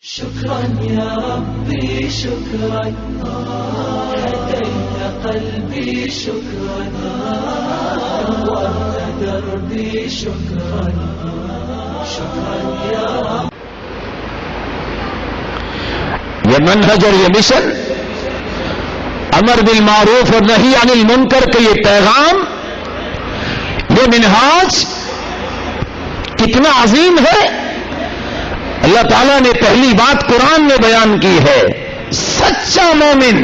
शुक्रान या रब्बी शुक्रान हदैत क़ल्बी शुक्रान नव्वरत दर्बी शुक्रान शुक्रान या रब्बी। ये मनहज और ये मिशन, अमर बिल मारूफ और नही अनिल मुनकर का ये पैगाम, ये मिनहाज कितना अजीम है। अल्लाह ताला ने पहली बात कुरान में बयान की है, सच्चा मोमिन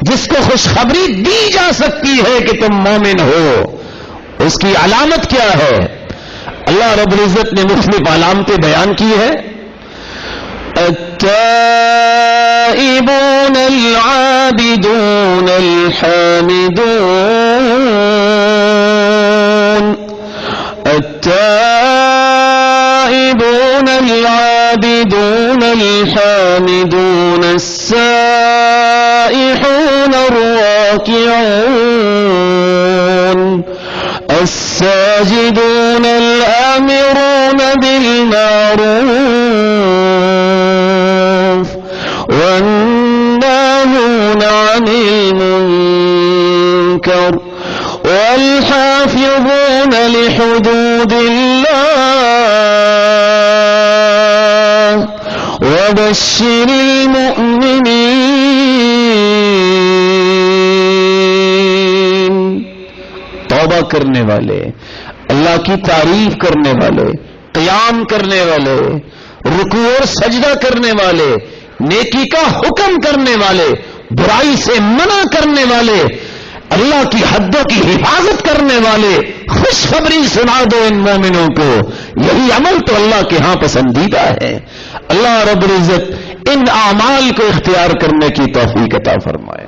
जिसको खुशखबरी दी जा सकती है कि तुम मोमिन हो, उसकी अलामत क्या है। अल्लाह रब्बुल इज्जत ने मुख्तलिफ अलामतें बयान की है। अत्ताइबून अल-आबिदून अल-हामिदून, अत्ताइबून अल-आबिदून अल-हामिदून अस्साइहून अर्राकिऊन अस्साजिदून अल-आमिरून बिल-मारूफ वन्नाहून अनिल मुनकर वल-हाफिज़ून लिहुदूदिल्लाह वबश्शिरिल मुअमिनीन। तौबा करने वाले, अल्लाह की तारीफ करने वाले, क़याम करने वाले, रुकू और सजदा करने वाले, नेकी का हुक्म करने वाले, बुराई से मना करने वाले, अल्लाह की हद्दों की हिफाजत करने वाले, खुशखबरी सुना दो इन मोमिनों को। यही अमल तो अल्लाह के यहां पसंदीदा है। अल्लाह रब्बुल इज्जत इन आमाल को इख्तियार करने की तौफीक अता फरमाए।